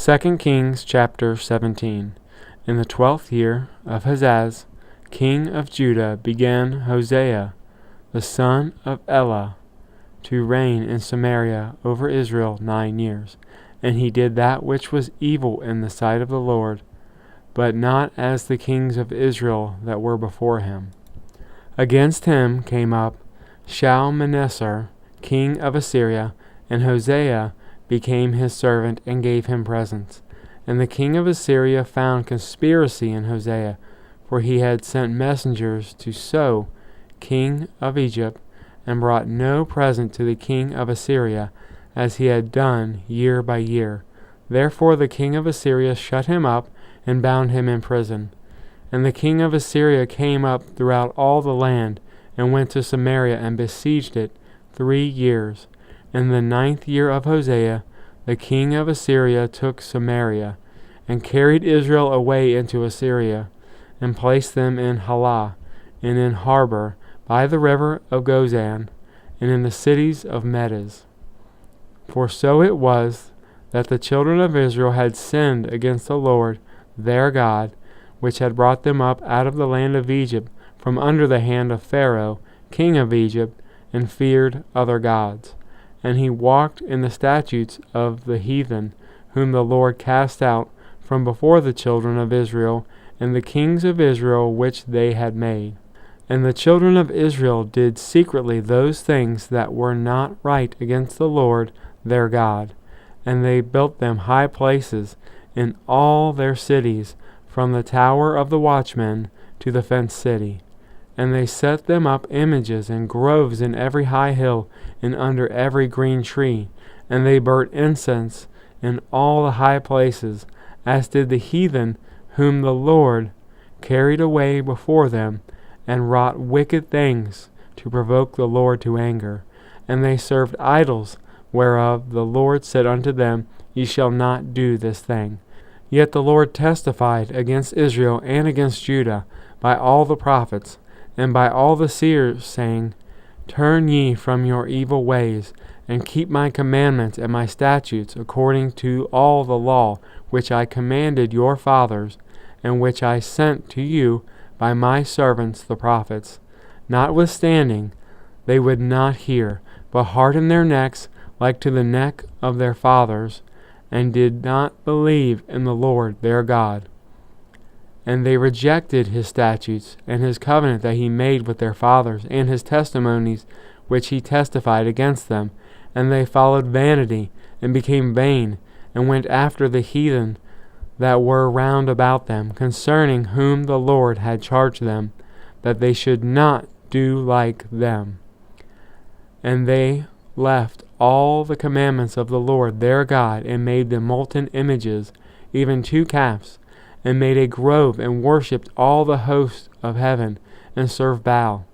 2 Kings chapter 17. In the 12th year of Hazaz, king of Judah, began Hosea, the son of Elah, to reign in Samaria over Israel 9 years. And he did that which was evil in the sight of the Lord, but not as the kings of Israel that were before him. Against him came up Shalmaneser, king of Assyria, and Hosea became his servant and gave him presents. And the king of Assyria found conspiracy in Hosea, for he had sent messengers to So, king of Egypt, and brought no present to the king of Assyria, as he had done year by year. Therefore the king of Assyria shut him up and bound him in prison. And the king of Assyria came up throughout all the land, and went to Samaria and besieged it 3 years. In the 9th year of Hosea, the king of Assyria took Samaria, and carried Israel away into Assyria, and placed them in Halah, and in Harbor, by the river of Gozan, and in the cities of Medes. For so it was that the children of Israel had sinned against the Lord their God, which had brought them up out of the land of Egypt from under the hand of Pharaoh, king of Egypt, and feared other gods. And he walked in the statutes of the heathen, whom the Lord cast out from before the children of Israel, and the kings of Israel which they had made. And the children of Israel did secretly those things that were not right against the Lord their God. And they built them high places in all their cities, from the tower of the watchmen to the fenced city. And they set them up images and groves in every high hill and under every green tree. And they burnt incense in all the high places, as did the heathen whom the Lord carried away before them, and wrought wicked things to provoke the Lord to anger. And they served idols, whereof the Lord said unto them, Ye shall not do this thing. Yet the Lord testified against Israel and against Judah by all the prophets, and by all the seers, saying, Turn ye from your evil ways, and keep my commandments and my statutes, according to all the law which I commanded your fathers, and which I sent to you by my servants the prophets. Notwithstanding, they would not hear, but hardened their necks like to the neck of their fathers, and did not believe in the Lord their God. And they rejected his statutes, and his covenant that he made with their fathers, and his testimonies which he testified against them. And they followed vanity, and became vain, and went after the heathen that were round about them, concerning whom the Lord had charged them, that they should not do like them. And they left all the commandments of the Lord their God, and made them molten images, even 2 calves, and made a grove, and worshipped all the host of heaven, and served Baal.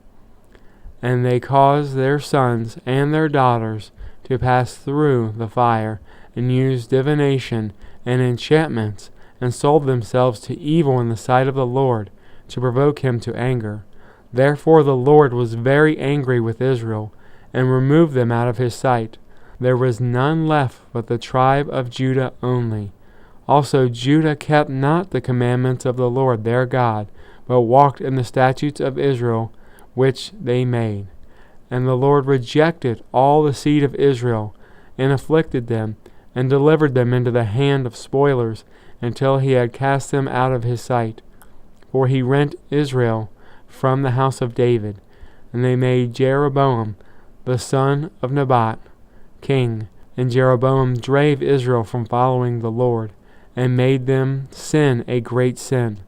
And they caused their sons and their daughters to pass through the fire, and used divination and enchantments, and sold themselves to evil in the sight of the Lord, to provoke him to anger. Therefore the Lord was very angry with Israel, and removed them out of his sight. There was none left but the tribe of Judah only. Also Judah kept not the commandments of the Lord their God, but walked in the statutes of Israel which they made. And the Lord rejected all the seed of Israel, and afflicted them, and delivered them into the hand of spoilers, until he had cast them out of his sight. For he rent Israel from the house of David, and they made Jeroboam the son of Nebat king. And Jeroboam drave Israel from following the Lord, and made them sin a great sin.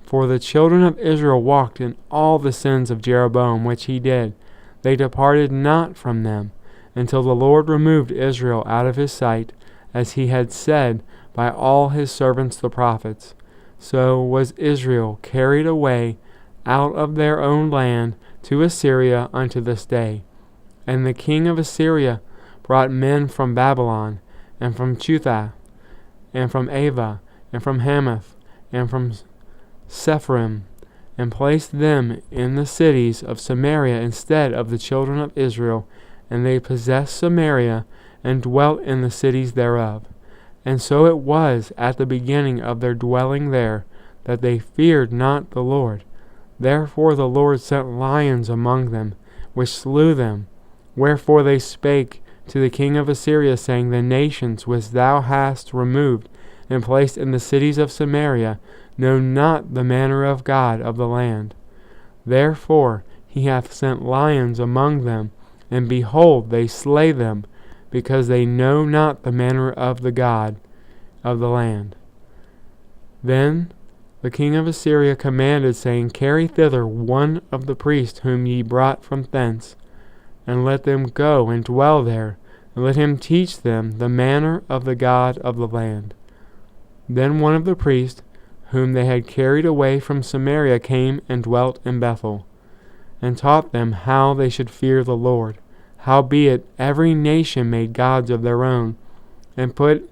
For the children of Israel walked in all the sins of Jeroboam which he did. They departed not from them, until the Lord removed Israel out of his sight, as he had said by all his servants the prophets. So was Israel carried away out of their own land to Assyria unto this day. And the king of Assyria brought men from Babylon, and from Chutha, and from Ava, and from Hamath, and from Sepharim, and placed them in the cities of Samaria instead of the children of Israel. And they possessed Samaria, and dwelt in the cities thereof. And so it was at the beginning of their dwelling there, that they feared not the Lord. Therefore the Lord sent lions among them, which slew them. Wherefore they spake to the king of Assyria, saying, The nations which thou hast removed and placed in the cities of Samaria know not the manner of God of the land. Therefore he hath sent lions among them, and behold, they slay them, because they know not the manner of the God of the land. Then the king of Assyria commanded, saying, Carry thither one of the priests whom ye brought from thence, and let them go and dwell there, and let him teach them the manner of the God of the land. Then one of the priests, whom they had carried away from Samaria, came and dwelt in Bethel, and taught them how they should fear the Lord. Howbeit every nation made gods of their own, and put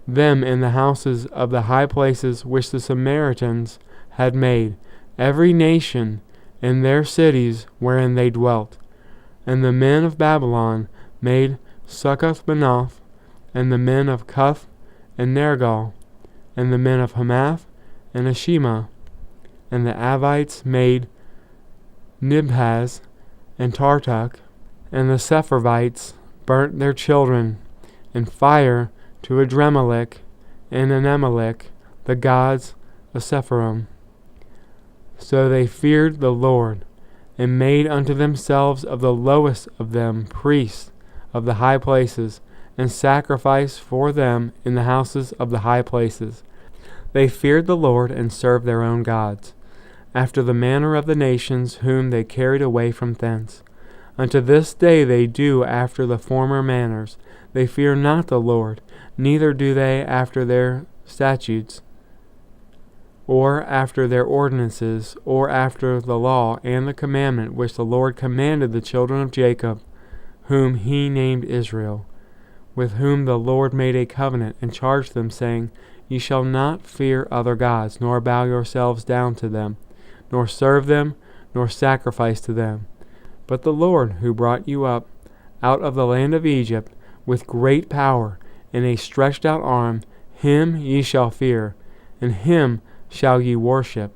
them in the houses of the high places which the Samaritans had made, every nation in their cities wherein they dwelt. And the men of Babylon made Succoth-Benoth, and the men of Cuth and Nergal, and the men of Hamath and Ashima, and the Avites made Nibhaz and Tartak, and the Sepharvites burnt their children in fire to Adremelech and Anemelech, the gods of Sepharim. So they feared the Lord, and made unto themselves of the lowest of them priests of the high places, and sacrificed for them in the houses of the high places. They feared the Lord, and served their own gods, after the manner of the nations whom they carried away from thence. Unto this day they do after the former manners. They fear not the Lord, neither do they after their statutes, or after their ordinances, or after the law and the commandment which the Lord commanded the children of Jacob, whom he named Israel, with whom the Lord made a covenant, and charged them, saying, Ye shall not fear other gods, nor bow yourselves down to them, nor serve them, nor sacrifice to them. But the Lord, who brought you up out of the land of Egypt with great power and a stretched out arm, him ye shall fear, and him shall ye worship,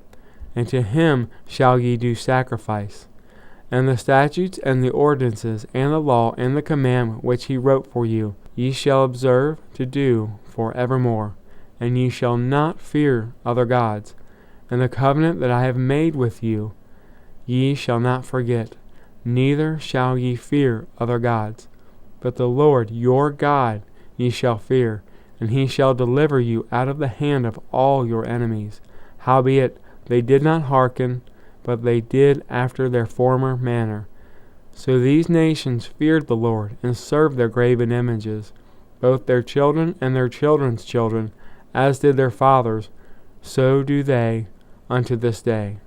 and to him shall ye do sacrifice. And the statutes and the ordinances and the law and the commandment which he wrote for you, ye shall observe to do for evermore, and ye shall not fear other gods. And the covenant that I have made with you, ye shall not forget, neither shall ye fear other gods. But the Lord your God ye shall fear, and he shall deliver you out of the hand of all your enemies. Howbeit they did not hearken, but they did after their former manner. So these nations feared the Lord, and served their graven images, both their children and their children's children, as did their fathers, so do they unto this day.